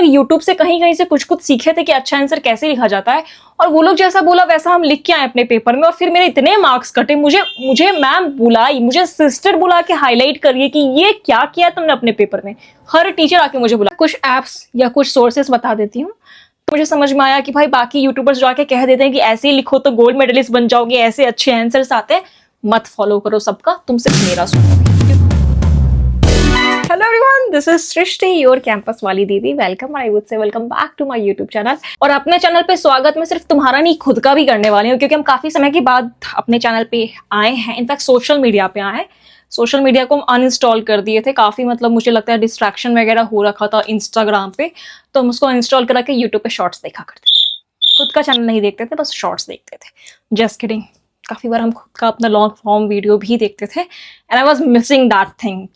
लोग यूट्यूब से कहीं कहीं से कुछ कुछ सीखे थे कि अच्छा आंसर कैसे लिखा जाता है, और वो लोग जैसा बोला वैसा हम लिख के आए अपने पेपर में, और फिर मेरे इतने मार्क्स कटे। मुझे मैम बुलाई, मुझे सिस्टर बुला के हाईलाइट करिए कि ये क्या किया तुमने अपने पेपर में। हर टीचर आके मुझे बुला, कुछ एप्स या कुछ सोर्सेस बता देती हूँ, तो मुझे समझ में आया कि भाई बाकी यूट्यूबर्स जो आके कह देते हैं कि ऐसे ही लिखो तो गोल्ड मेडलिस्ट बन जाओगे, ऐसे अच्छे आंसर्स आते हैं, मत फॉलो करो सबका, तुम सिर्फ मेरा सुनो। Hello everyone, this is Srishti, your campus वाली दीदी। Welcome, I would say welcome back to my YouTube channel. और अपने चैनल पे स्वागत मैं सिर्फ तुम्हारा नहीं खुद का भी करने वाली हूँ, क्योंकि हम काफी समय के बाद अपने चैनल पे आए हैं। इनफैक्ट सोशल मीडिया पे आए हैं। सोशल मीडिया को हम अनइंस्टॉल कर दिए थे, काफी मतलब मुझे लगता है डिस्ट्रैक्शन वगैरह हो रखा था इंस्टाग्राम पे, तो हम उसको इंस्टॉल करा के यूट्यूब पे शॉर्ट्स देखा करते थे। खुद का चैनल नहीं देखते थे, बस शॉर्ट्स देखते थे। जस्ट किडिंग, काफी बार हम खुद का अपना लॉन्ग फॉर्म वीडियो भी देखते थे, and I was missing that thing.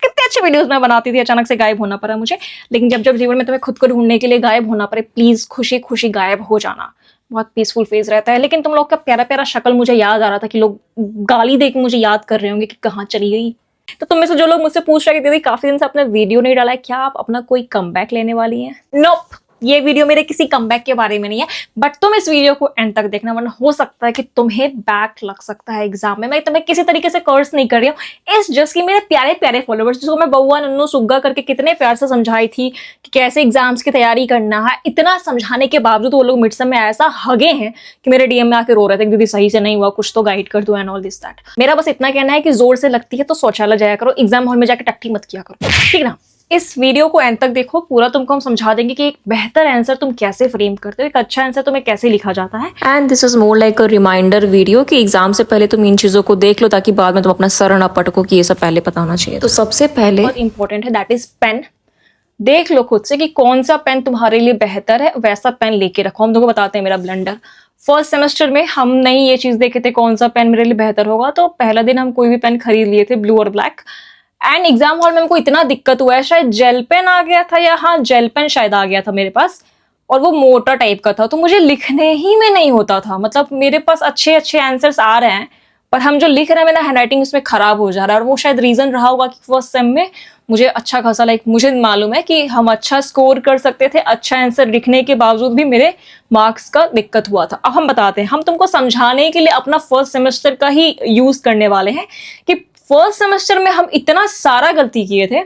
कितने अच्छे वीडियोस मैं बनाती थी, अचानक से गायब होना पड़ा मुझे। लेकिन जब जब जीवन में तुम्हें खुद को ढूंढने के लिए गायब होना पड़े, प्लीज खुशी खुशी गायब हो जाना, बहुत पीसफुल फेज रहता है। लेकिन तुम लोग का प्यारा प्यारा शक्ल मुझे याद आ रहा था कि लोग गाली दे के मुझे याद कर रहे होंगे कि कहाँ चली गई। तो तुम में से जो लोग मुझसे पूछ रहे थे दीदी काफी दिन से आपने वीडियो नहीं डाला है, क्या आप अपना कोई कमबैक लेने वाली हैं? नोप, ये वीडियो मेरे किसी कमबैक के बारे में नहीं है, बट तुम इस वीडियो को एंड तक देखना, वरना हो सकता है कि तुम्हें बैक लग सकता है एग्जाम में। मैं तुम्हें किसी तरीके से कर्स नहीं कर रही हूँ, इस जस्ट कि मेरे प्यारे प्यारे फॉलोवर्स, जिसको मैं बउआ नन्नू सुग्गा करके कितने प्यार से समझाई थी कि कैसे एग्जाम्स की तैयारी करना है, इतना समझाने के बावजूद वो लोग मिड में ऐसा हगे हैं कि मेरे डीएम में आके रो रहे थे, दीदी सही से नहीं हुआ, कुछ तो गाइड कर दो एंड ऑल दिस दैट। मेरा बस इतना कहना है कि जोर से लगती है तो शौचालय जाया करो, एग्जाम हॉल में जाकर टट्टी मत किया करो, ठीक ना। इस वीडियो को एंड तक देखो, पूरा तुमको हम समझा देंगे कि एक बेहतर आंसर तुम कैसे फ्रेम करते हो, एक अच्छा आंसर तुम्हें कैसे लिखा जाता है। And this is more like a reminder video कि एग्जाम से पहले तुम इन चीजों को देख लो, ताकि बाद में तुम अपना सर न पटको कि ये सब पहले पता होना चाहिए। तो सबसे पहले बहुत इंपॉर्टेंट है, दैट इज पेन। देख लो खुद से कि कौन सा पेन तुम्हारे लिए बेहतर है, वैसा पेन लेके रखो। हम तुमको बताते हैं मेरा ब्लंडर। फर्स्ट सेमेस्टर में हम नहीं ये चीज देखे थे कौन सा पेन मेरे लिए बेहतर होगा, तो पहला दिन हम कोई भी पेन खरीद लिए थे, ब्लू और ब्लैक। एंड एग्जाम हॉल में हमको इतना दिक्कत हुआ है, शायद जेल पेन आ गया था, या हाँ जेल पेन शायद आ गया था मेरे पास, और वो मोटा टाइप का था, तो मुझे लिखने ही में नहीं होता था। मतलब मेरे पास अच्छे अच्छे आंसर्स आ रहे हैं, पर हम जो लिख रहे हैं मेरा हैंडराइटिंग उसमें खराब हो जा रहा है। और वो शायद रीजन रहा होगा कि फर्स्ट सेम में मुझे अच्छा खासा मुझे मालूम है कि हम अच्छा स्कोर कर सकते थे, अच्छा आंसर लिखने के बावजूद भी मेरे मार्क्स का दिक्कत हुआ था। अब हम बताते हैं, हम तुमको समझाने के लिए अपना फर्स्ट सेमेस्टर का ही यूज करने वाले हैं कि फर्स्ट सेमेस्टर में हम इतना सारा गलती किए थे,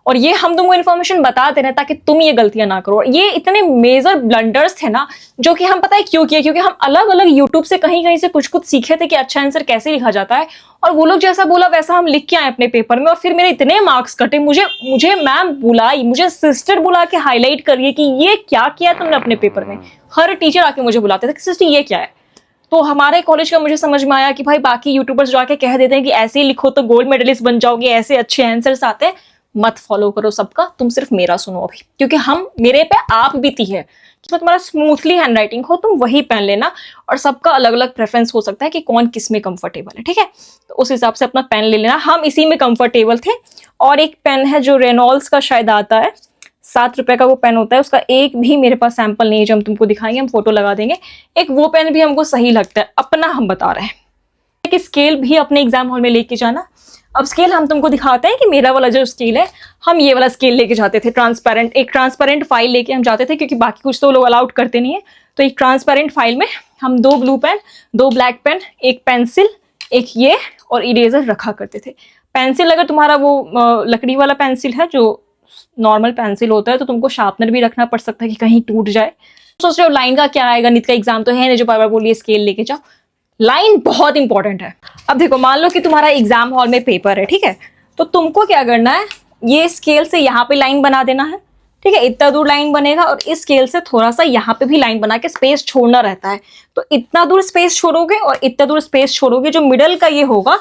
और ये हम तुमको इन्फॉर्मेशन बताते रहे ताकि तुम ये गलतियां ना करो। ये इतने मेजर ब्लंडर्स थे ना, जो कि हम पता है क्यों किए, क्योंकि हम अलग अलग यूट्यूब से कहीं कहीं से कुछ कुछ सीखे थे कि अच्छा आंसर कैसे लिखा जाता है, और वो लोग जैसा बोला वैसा हम लिख के आए अपने पेपर में, और फिर मेरे इतने मार्क्स कटे। मुझे मैम बुलाई, मुझे सिस्टर बुला के हाईलाइट करिए कि ये क्या किया तुमने अपने पेपर में। हर टीचर आके मुझे बुलाते थे कि सिस्टर ये क्या है। तो हमारे कॉलेज का मुझे समझ में आया कि भाई बाकी यूट्यूबर्स जो आके कह देते हैं कि ऐसे ही लिखो तो गोल्ड मेडलिस्ट बन जाओगे, ऐसे अच्छे आंसर्स आते हैं, मत फॉलो करो सबका, तुम सिर्फ मेरा सुनो अभी। क्योंकि हम मेरे पे आप बीती है कि तुम्हारा स्मूथली हैंडराइटिंग हो, तुम वही पेन लेना, और सबका अलग अलग प्रेफरेंस हो सकता है कि कौन किस में कंफर्टेबल है, ठीक है। तो उस हिसाब से अपना पेन ले लेना, हम इसी में कंफर्टेबल थे। और एक पेन है जो रेनॉल्ड्स का शायद आता है, 7 रुपए का वो पेन होता है, उसका एक भी मेरे पास सैंपल नहीं है जो हम तुमको दिखाएंगे, हम फोटो लगा देंगे। एक वो पेन भी हमको सही लगता है, अपना हम बता रहे हैं। एक स्केल भी अपने एग्जाम हॉल में लेके जाना। अब स्केल हम तुमको दिखाते हैं कि मेरा वाला जो स्केल है, हम ये वाला स्केल लेके जाते थे, ट्रांसपेरेंट। एक ट्रांसपेरेंट फाइल लेके हम जाते थे, क्योंकि बाकी कुछ तो लोग अलाउड करते नहीं है। तो एक ट्रांसपेरेंट फाइल में हम 2 ब्लू पेन, 2 ब्लैक पेन, एक पेंसिल, एक ये और इरेजर रखा करते थे। पेंसिल अगर तुम्हारा वो लकड़ी वाला पेंसिल है जो नॉर्मल पेंसिल होता है, तो तुमको शार्पनर भी रखना पड़ सकता है कि कहीं टूट जाए। सोच रहे हो लाइन का क्या आएगा, नित का एग्जाम तो है नहीं जो बार बार बोलिए स्केल लेके जाओ। लाइन बहुत इंपॉर्टेंट है। अब देखो, मान लो कि तुम्हारा एग्जाम हॉल में पेपर है, ठीक है, तो तुमको क्या करना है, ये स्केल से यहाँ पे लाइन बना देना है, ठीक है, इतना दूर लाइन बनेगा, और इस स्केल से थोड़ा सा यहाँ पे भी लाइन बना के स्पेस छोड़ना रहता है। तो इतना दूर स्पेस छोड़ोगे और इतना दूर स्पेस छोड़ोगे, जो मिडल का ये होगा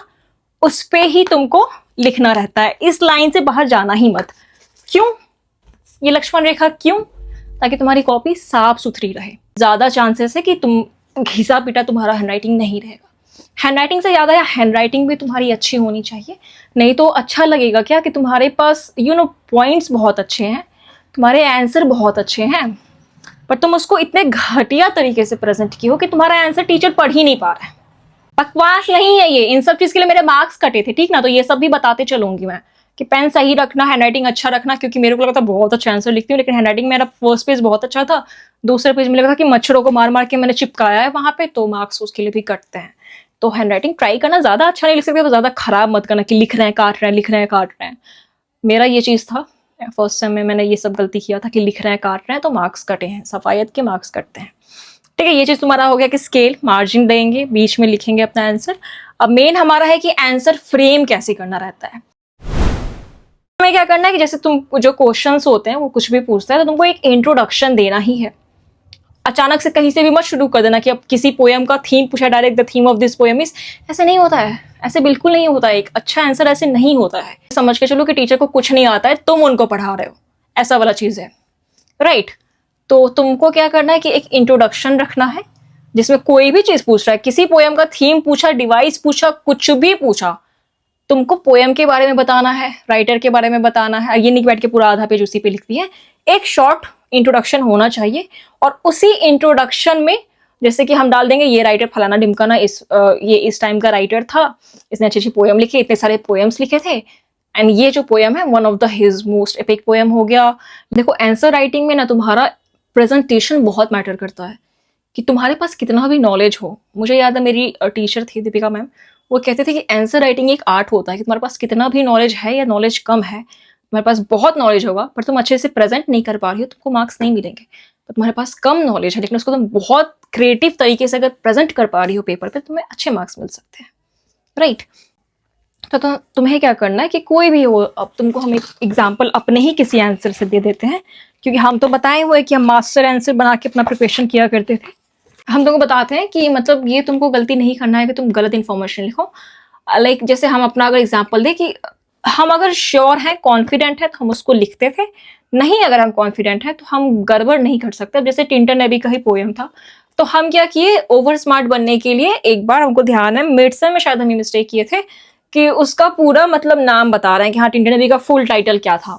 उस पे ही तुमको लिखना रहता है, इस लाइन से बाहर जाना ही मत। क्यों ये लक्ष्मण रेखा, क्यों? ताकि तुम्हारी कॉपी साफ सुथरी रहे। ज्यादा चांसेस है कि तुम घिसा पिटा तुम्हारा हैंडराइटिंग नहीं रहेगा। हैंडराइटिंग से ज्यादा या हैंडराइटिंग भी तुम्हारी अच्छी होनी चाहिए, नहीं तो अच्छा लगेगा क्या कि तुम्हारे पास पॉइंट्स बहुत अच्छे हैं, तुम्हारे आंसर बहुत अच्छे हैं, पर तुम उसको इतने घटिया तरीके से प्रेजेंट किए हो कि तुम्हारा आंसर टीचर पढ़ ही नहीं पा रहा है। बकवास नहीं है ये, इन सब चीज के लिए मेरे मार्क्स कटे थे, ठीक ना। तो ये सब भी बताते चलूंगी मैं, कि पेन सही रखना, हैंडराइटिंग अच्छा रखना, क्योंकि मेरे को लगा था बहुत अच्छा आंसर लिखती हूँ, लेकिन हैंडराइटिंग मेरा फर्स्ट पेज बहुत अच्छा था, दूसरे पेज में लगा था कि मच्छरों को मार मार के मैंने चिपकाया है वहां पे, तो मार्क्स उसके लिए भी कटते हैं। तो हैंडराइटिंग ट्राई करना, ज्यादा अच्छा नहीं लिख सकते, ज्यादा खराब मत करना कि लिख रहे हैं काट रहे हैं, लिख रहे हैं काट रहे हैं। मेरा ये चीज था फर्स्ट सेम में, मैंने ये सब गलती किया था कि लिख रहे हैं काट रहे हैं तो मार्क्स कटे हैं, सफायत के मार्क्स कटते हैं। ठीक है, ये चीज तुम्हारा हो गया कि स्केल, मार्जिन देंगे, बीच में लिखेंगे अपना आंसर। अब मेन हमारा है कि आंसर फ्रेम कैसे करना रहता है। हमें क्या करना है कि जैसे तुम जो क्वेश्चंस होते हैं वो कुछ भी पूछता है तो तुमको एक इंट्रोडक्शन देना ही है। अचानक से कहीं से भी मत शुरू कर देना कि अब किसी पोएम का थीम पूछा, direct the theme of this poem is, ऐसे नहीं होता है, ऐसे बिल्कुल नहीं होता है। एक अच्छा आंसर ऐसे नहीं होता है। समझ के चलो कि टीचर को कुछ नहीं आता है, तुम उनको पढ़ा रहे हो, ऐसा वाला चीज है, राइट। तो तुमको क्या करना है कि एक इंट्रोडक्शन रखना है जिसमें कोई भी चीज पूछ रहा है, किसी पोएम का थीम पूछा, डिवाइस पूछा, कुछ भी पूछा, तुमको पोएम के बारे में बताना है, राइटर के बारे में बताना है। ये नहीं बैठ के पूरा आधा पेज उसी पे लिख दिया। एक शॉर्ट इंट्रोडक्शन होना चाहिए, और उसी इंट्रोडक्शन में जैसे कि हम डाल देंगे ये राइटर फलाना ढिमकाना, ये इस टाइम का राइटर था, इसने अच्छी अच्छी पोएम लिखी, इतने सारे पोएम्स लिखे थे, एंड ये जो पोएम है one of the his most epic poem हो गया। देखो आंसर राइटिंग में ना तुम्हारा प्रेजेंटेशन बहुत मैटर करता है, कि तुम्हारे पास कितना भी नॉलेज हो। मुझे याद है मेरी टीचर थी दीपिका मैम, वो कहते थे कि आंसर राइटिंग एक आर्ट होता है, कि तुम्हारे पास कितना भी नॉलेज है या नॉलेज कम है, तुम्हारे पास बहुत नॉलेज होगा पर तुम अच्छे से प्रेजेंट नहीं कर पा रही हो, तुमको मार्क्स नहीं मिलेंगे। तो तुम्हारे पास कम नॉलेज है लेकिन उसको तुम बहुत क्रिएटिव तरीके से अगर प्रेजेंट कर पा रही हो पेपर पे, तुम्हें अच्छे मार्क्स मिल सकते हैं, राइट। तो तुम्हें क्या करना है कि कोई भी हो, अब तुमको हम एक एग्जाम्पल अपने ही किसी आंसर से दे देते हैं, क्योंकि हम तो बताए हुए कि हम मास्टर आंसर बना के अपना प्रिपरेशन किया करते थे। हम तुमको बताते हैं कि मतलब ये तुमको गलती नहीं करना है कि तुम गलत इन्फॉर्मेशन लिखो। लाइक जैसे हम अपना अगर एग्जाम्पल दें कि हम अगर श्योर हैं, कॉन्फिडेंट है, तो हम उसको लिखते थे, नहीं अगर हम कॉन्फिडेंट है तो हम गड़बड़ नहीं कर सकते। जैसे टिंटन नेबी का ही पोएम था, तो हम क्या किए, ओवर स्मार्ट बनने के लिए एक बार हमको ध्यान है मिड सेम में शायद हम मिस्टेक किए थे कि उसका पूरा मतलब नाम बता रहे हैं कि हाँ टिंटन नेबी का फुल टाइटल क्या था,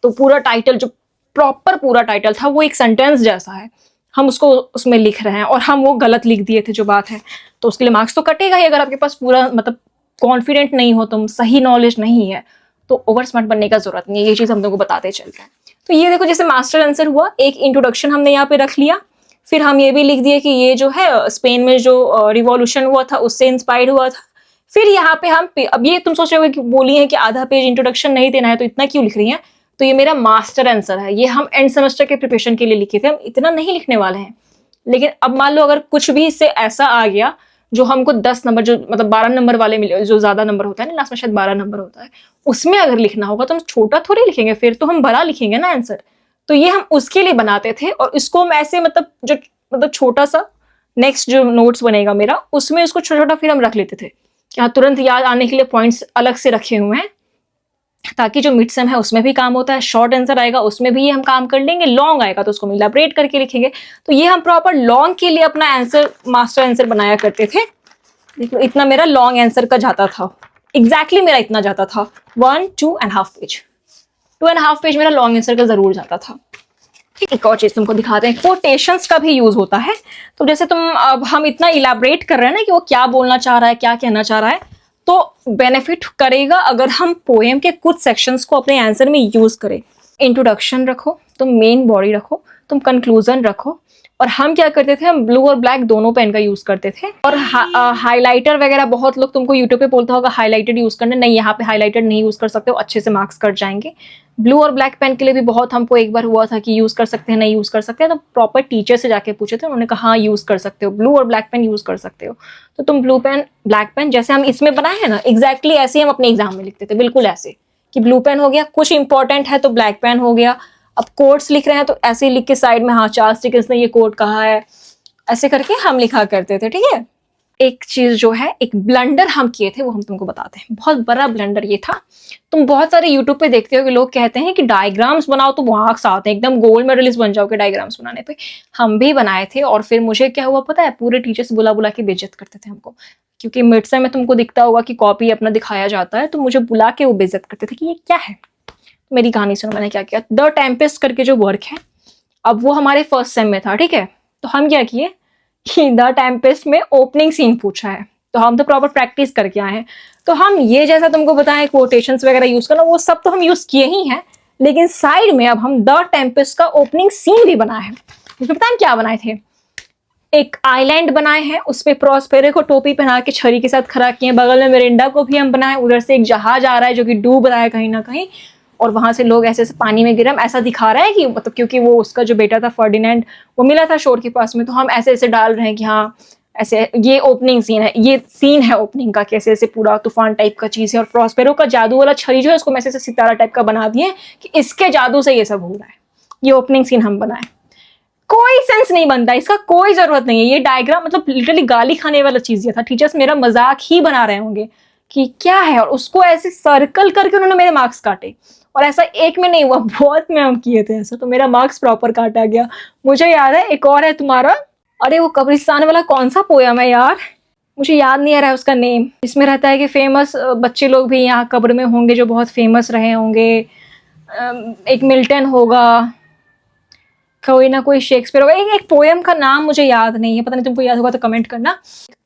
तो पूरा टाइटल जो प्रॉपर पूरा टाइटल था वो एक सेंटेंस जैसा है, हम उसको उसमें लिख रहे हैं और हम वो गलत लिख दिए थे जो बात है, तो उसके लिए मार्क्स तो कटेगा ही। अगर आपके पास पूरा मतलब कॉन्फिडेंट नहीं हो, तुम सही नॉलेज नहीं है, तो ओवर स्मार्ट बनने का जरूरत नहीं है। ये चीज हम लोग को बताते चल रहे हैं। तो ये देखो जैसे मास्टर आंसर हुआ, एक इंट्रोडक्शन हमने यहाँ पे रख लिया, फिर हम ये भी लिख दिए कि ये जो है स्पेन में जो रिवॉल्यूशन हुआ था उससे इंस्पायर्ड हुआ था। फिर यहाँ पे हम, अब ये तुम सोच रहे हो कि बोली है कि आधा पेज इंट्रोडक्शन नहीं देना है तो इतना क्यों लिख रही है, तो ये मेरा मास्टर आंसर है, ये हम एंड सेमेस्टर के प्रिपरेशन के लिए लिखे थे, हम इतना नहीं लिखने वाले हैं। लेकिन अब मान लो अगर कुछ भी इससे ऐसा आ गया जो हमको 10 नंबर, जो मतलब 12 नंबर वाले मिले, जो ज्यादा नंबर होता है ना, लास्ट में शायद 12 नंबर होता है, उसमें अगर लिखना होगा तो हम छोटा थोड़ी लिखेंगे, फिर तो हम बड़ा लिखेंगे ना आंसर। तो ये हम उसके लिए बनाते थे, और इसको हम ऐसे मतलब छोटा सा नेक्स्ट जो नोट्स बनेगा मेरा, उसमें उसको छोटा छोटा फिर हम रख लेते थे, यहाँ तुरंत याद आने के लिए पॉइंट्स अलग से रखे हुए हैं, ताकि जो मिड सेम है उसमें भी काम होता है, शॉर्ट आंसर आएगा उसमें भी ये हम काम कर लेंगे, लॉन्ग आएगा तो उसको हम इलैबोरेट करके लिखेंगे। तो ये हम प्रॉपर लॉन्ग के लिए अपना आंसर, मास्टर आंसर बनाया करते थे। देखो इतना मेरा लॉन्ग आंसर का जाता था, एग्जैक्टली मेरा इतना जाता था, 2.5 पेज, 2.5 पेज मेरा लॉन्ग आंसर का जरूर जाता था। ठीक, एक और चीज तुमको दिखाते हैं, कोटेशंस का भी यूज होता है। तो जैसे तुम, अब हम इतना इलैबोरेट कर रहे हैं ना कि वो क्या बोलना चाह रहा है, क्या कहना चाह रहा है, तो बेनिफिट करेगा अगर हम पोएम के कुछ सेक्शंस को अपने आंसर में यूज करें। इंट्रोडक्शन रखो, तुम मेन बॉडी रखो, तुम कंक्लूजन रखो, और हम क्या करते थे, हम ब्लू और ब्लैक दोनों पेन का यूज करते थे, और हाइलाइटर वगैरह बहुत लोग तुमको यूट्यूब पे बोलता होगा हाइलाइटेड यूज करना, नहीं यहाँ पे हाइलाइटेड नहीं यूज कर सकते हो, अच्छे से मार्क्स कट जाएंगे। ब्लू और ब्लैक पेन के लिए भी बहुत हमको एक बार हुआ था कि यूज कर सकते हैं नहीं यूज कर सकते हैं, तो प्रॉपर टीचर से जाके पूछे थे, उन्होंने कहा हाँ यूज कर सकते हो, ब्लू और ब्लैक पेन यूज कर सकते हो। तो तुम ब्लू पेन ब्लैक पेन जैसे हम इसमें बनाए हैं ना, एग्जैक्टली ऐसे ही हम अपने एग्जाम में लिखते थे, बिल्कुल ऐसे कि ब्लू पेन हो गया, कुछ इंपॉर्टेंट है तो ब्लैक पेन हो गया। अब कोट्स लिख रहे हैं तो ऐसे ही लिख के साइड में, हाँ चार्ल्स डिकेंस ने ये कोट कहा है, ऐसे करके हम लिखा करते थे। ठीक है, एक चीज जो है, एक ब्लंडर हम किए थे वो हम तुमको बताते हैं, बहुत बड़ा ब्लंडर ये था। तुम बहुत सारे यूट्यूब पे देखते हो कि लोग कहते हैं कि डायग्राम्स बनाओ तो मार्क्स आते हैं, एकदम गोल्ड मेडलिस्ट बन जाओगे डायग्राम्स बनाने पे। हम भी बनाए थे, और फिर मुझे क्या हुआ पता है, पूरे टीचर्स बुला बुला के बेइज्जत करते थे हमको, क्योंकि मिड सेम में तुमको दिखता होगा कि कॉपी अपना दिखाया जाता है, तो मुझे बुला के वो बेइज्जत करते थे कि ये क्या है। मेरी कहानी सुनो, मैंने क्या किया, द टेम्पेस्ट करके जो वर्क है, अब वो हमारे फर्स्ट सेम में था। ठीक है, तो हम क्या किए कि द टेम्पेस्ट में ओपनिंग सीन पूछा है, तो हम तो प्रॉपर प्रैक्टिस करके आए हैं। तो हम ये जैसा तुमको बताएं कोटेशंस वगैरह यूज करना, वो सब तो हम यूज किए ही हैं, लेकिन साइड में अब हम द टेम्पेस्ट का ओपनिंग सीन भी बनाए हैं। मुझे पता है क्या बनाए थे, एक आइलैंड बनाए हैं, उस पे प्रॉस्पेरो को टोपी पहना के छड़ी के साथ खड़ा किए, बगल में मिरिंडा को भी हम बनाए, उधर से एक जहाज आ रहा है जो कि डूब रहा है कहीं ना कहीं, और वहां से लोग ऐसे ऐसे पानी में गिरे, हम ऐसा दिखा रहा है कि मतलब क्योंकि वो उसका जो बेटा था फर्डिनेंड वो मिला था शोर के पास में, तो हम ऐसे ऐसे डाल रहे हैं कि हाँ ऐसे ये ओपनिंग सीन है, ये सीन है ओपनिंग का, कैसे ऐसे पूरा तूफान टाइप का चीज है, और प्रॉस्पेरो का जादू वाला छड़ी जो है उसको मैसे सितारा टाइप का बना दिए कि इसके जादू से ये सब हो रहा है। ये ओपनिंग सीन हम बनाए, कोई सेंस नहीं बनता इसका, कोई जरूरत नहीं है। ये डायग्राम मतलब लिटरली गाली खाने वाला चीज ये था, टीचर्स मेरा मजाक ही बना रहे होंगे कि क्या है, और उसको ऐसे सर्कल करके उन्होंने मेरे मार्क्स काटे, और ऐसा एक में नहीं हुआ, बहुत में हम किए थे ऐसा, तो मेरा मार्क्स प्रॉपर काटा गया। मुझे याद है एक और है तुम्हारा, अरे वो कब्रिस्तान वाला कौन सा पोयम है यार, मुझे याद नहीं आ रहा है उसका नेम। इसमें रहता है कि फेमस बच्चे लोग भी यहाँ कब्र में होंगे जो बहुत फेमस रहे होंगे, एक मिल्टन होगा, कोई ना कोई शेक्सपियर होगा, एक पोयम का नाम मुझे याद नहीं है, पता नहीं तुमको याद होगा तो कमेंट करना।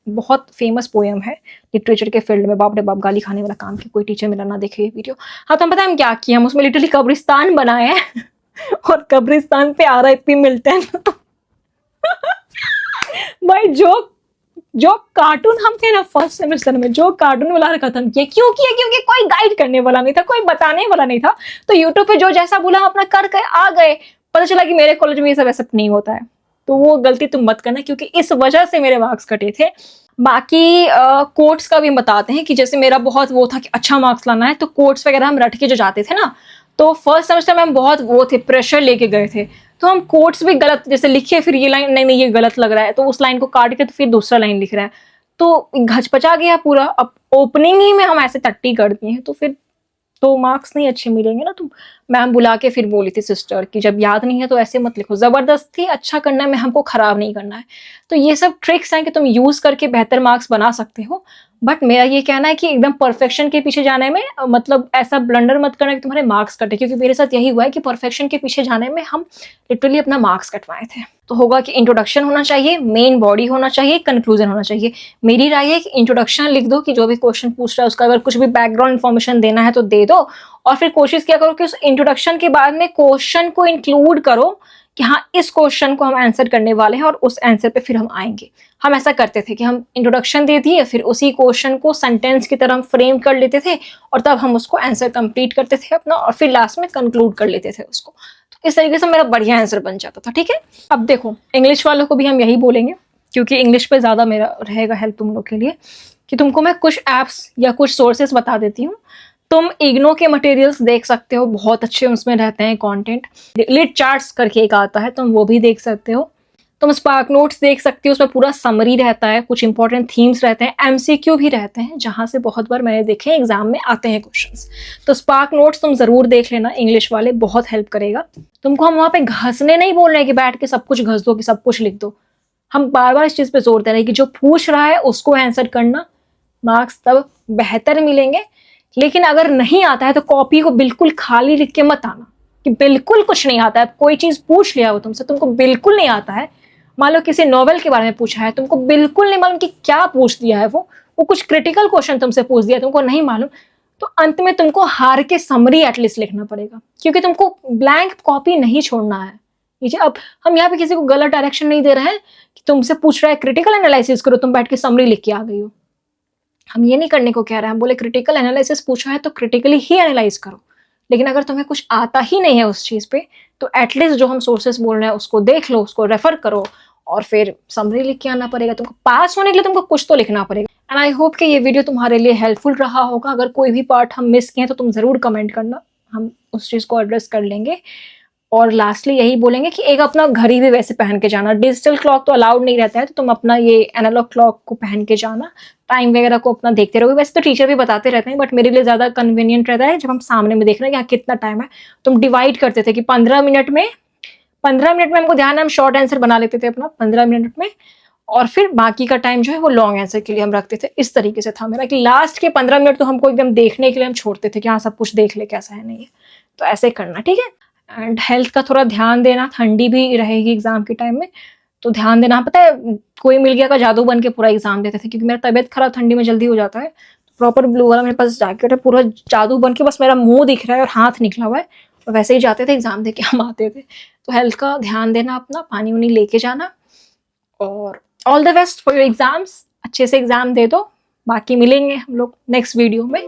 बहुत फेमस पोयम है लिटरेचर के फील्ड में, बाप रे बाप गाली खाने वाला काम की, कोई टीचर मेरा ना देखे ये वीडियो। हाँ तो हम पता है हम क्या किए, हम उसमें लिटरली कब्रिस्तान बनाए हैं और कब्रिस्तान पे RIP मिल्टन भाई जो कार्टून हम थे ना फर्स्ट सेमेस्टर में, जो कार्टून वाला खत्म किया, क्यों किया, क्योंकि कोई गाइड करने वाला नहीं था, कोई बताने वाला नहीं था, तो यूट्यूब पे जो जैसा बोला हम अपना कर आ गए। पता चला कि मेरे कॉलेज में ये सब ऐसा नहीं होता है, तो वो गलती तुम मत करना, क्योंकि इस वजह से मेरे मार्क्स कटे थे। बाकी कोट्स का भी बताते हैं कि जैसे मेरा बहुत वो था कि अच्छा मार्क्स लाना है, तो कोट्स वगैरह हम रट के जो जाते थे ना, तो फर्स्ट सेमेस्टर में हम बहुत वो थे, प्रेशर लेके गए थे, तो हम कोट्स भी गलत जैसे लिखे, फिर ये लाइन नहीं ये गलत लग रहा है, तो उस लाइन को काट के तो फिर दूसरा लाइन लिख रहा है, तो घचपचा गया पूरा। अब ओपनिंग ही में हम ऐसे टट्टी कर दिए हैं, तो फिर तो मार्क्स नहीं अच्छे मिलेंगे ना। तो मैम बुला के फिर बोली थी सिस्टर कि जब याद नहीं है तो ऐसे मत लिखो, जबरदस्ती अच्छा करना है में हमको खराब नहीं करना है। तो ये सब ट्रिक्स हैं कि तुम यूज करके बेहतर मार्क्स बना सकते हो, बट मेरा ये कहना है कि एकदम परफेक्शन के पीछे जाने में मतलब ऐसा ब्लंडर मत करना कि तुम्हारे मार्क्स कटे, क्योंकि मेरे साथ यही हुआ है कि परफेक्शन के पीछे जाने में हम लिटरली अपना मार्क्स कटवाए थे। तो होगा कि इंट्रोडक्शन होना चाहिए, मेन बॉडी होना चाहिए, कंक्लूजन होना चाहिए। मेरी राय है कि इंट्रोडक्शन लिख दो कि जो भी क्वेश्चन पूछ रहा है उसका अगर कुछ भी बैकग्राउंड इन्फॉर्मेशन देना है तो दे दो, और फिर कोशिश किया करो कि उस इंट्रोडक्शन के बाद में क्वेश्चन को इंक्लूड करो कि हाँ इस क्वेश्चन को हम आंसर करने वाले हैं और उस आंसर पे फिर हम आएंगे। हम ऐसा करते थे कि हम इंट्रोडक्शन दे दिए, फिर उसी क्वेश्चन को सेंटेंस की तरह हम फ्रेम कर लेते थे, और तब हम उसको आंसर कंप्लीट करते थे अपना, और फिर लास्ट में कंक्लूड कर लेते थे उसको। तो इस तरीके से मेरा बढ़िया आंसर बन जाता था। ठीक है, अब देखो इंग्लिश वालों को भी हम यही बोलेंगे, क्योंकि इंग्लिश पे ज़्यादा मेरा रहेगा हेल्प तुम लोग के लिए, कि तुमको मैं कुछ ऐप्स या कुछ सोर्सेस बता देती हूँ। तुम इग्नो के मटेरियल्स देख सकते हो, बहुत अच्छे उसमें रहते हैं कंटेंट। लिट चार्ट्स करके एक आता है, तुम वो भी देख सकते हो। तुम स्पार्क नोट्स देख सकते हो, उसमें पूरा समरी रहता है, कुछ इंपॉर्टेंट थीम्स रहते हैं, MCQ भी रहते हैं, जहां से बहुत बार मैंने देखे एग्जाम में आते हैं क्वेश्चंस। तो स्पार्क नोट्स तुम जरूर देख लेना, इंग्लिश वाले, बहुत हेल्प करेगा तुमको। हम वहां पे घसने नहीं बोल रहे हैं कि बैठ के सब कुछ घस दो कि सब कुछ लिख दो, हम बार बार इस चीज पे जोर दे रहे हैं कि जो पूछ रहा है उसको आंसर करना, मार्क्स तब बेहतर मिलेंगे। लेकिन अगर नहीं आता है तो कॉपी को बिल्कुल खाली लिख के मत आना कि बिल्कुल कुछ नहीं आता है। कोई चीज पूछ लिया हो तुमसे, तुमको बिल्कुल नहीं आता है, मान लो किसी नॉवेल के बारे में पूछा है, तुमको बिल्कुल नहीं मालूम कि क्या पूछ दिया है, वो कुछ क्रिटिकल क्वेश्चन तुमसे पूछ दिया, तुमको नहीं मालूम, तो अंत में तुमको हार के समरी एटलीस्ट लिखना पड़ेगा, क्योंकि तुमको ब्लैंक कॉपी नहीं छोड़ना है। अब हम यहाँ पे किसी को गलत डायरेक्शन नहीं दे रहे हैं कि तुमसे पूछ रहा है क्रिटिकल एनालिसिस करो, तुम बैठ के समरी लिख के आ गई हो, हम ये नहीं करने को कह रहे हैं। हम बोले क्रिटिकल एनालिसिस पूछा है तो क्रिटिकली ही एनालाइज करो, लेकिन अगर तुम्हें कुछ आता ही नहीं है उस चीज पे, तो एटलीस्ट जो हम सोर्सेस बोल रहे हैं उसको देख लो, उसको रेफर करो, और फिर समरी लिख के आना पड़ेगा। तुमको पास होने के लिए तुमको कुछ तो लिखना पड़ेगा। एंड आई होप कि ये वीडियो तुम्हारे लिए हेल्पफुल रहा होगा। अगर कोई भी पार्ट हम मिस किए तो तुम जरूर कमेंट करना, हम उस चीज को एड्रेस कर लेंगे। और लास्टली यही बोलेंगे कि एक अपना घड़ी भी वैसे पहन के जाना, डिजिटल क्लॉक तो अलाउड नहीं रहता है, तो तुम अपना ये एनालॉग क्लॉक को पहन के जाना, टाइम वगैरह को अपना देखते रहोगे। वैसे तो टीचर भी बताते रहते हैं, बट मेरे लिए ज़्यादा कन्वीनियंट रहता है जब हम सामने में देख रहे हैं कि हाँ कितना टाइम है। तुम डिवाइड करते थे कि 15 मिनट में हमको ध्यान है, हम शॉर्ट आंसर बना लेते थे अपना 15 मिनट में, और फिर बाकी का टाइम जो है वो लॉन्ग आंसर के लिए हम रखते थे। इस तरीके से था मेरा कि लास्ट के 15 मिनट तो हमको एकदम देखने के लिए हम छोड़ते थे कि हाँ सब कुछ देख ले कैसा है नहीं है, तो ऐसे करना। ठीक है, एंड हेल्थ का थोड़ा ध्यान देना, ठंडी भी रहेगी एग्जाम के टाइम में, तो ध्यान देना। पता है कोई मिल गया का जादू बन के पूरा एग्जाम देते थे, क्योंकि मेरा तबीयत खराब ठंडी में जल्दी हो जाता है। प्रॉपर ब्लू वाला मेरे पास जैकेट है, पूरा जादू बन के बस मेरा मुंह दिख रहा है और हाथ निकला हुआ है, और वैसे ही जाते थे एग्जाम दे के हम आते थे। तो हेल्थ का ध्यान देना, अपना पानी उनी लेके जाना, और all the best for your exams. अच्छे से एग्जाम दे दो। बाकी मिलेंगे हम लोग नेक्स्ट वीडियो में।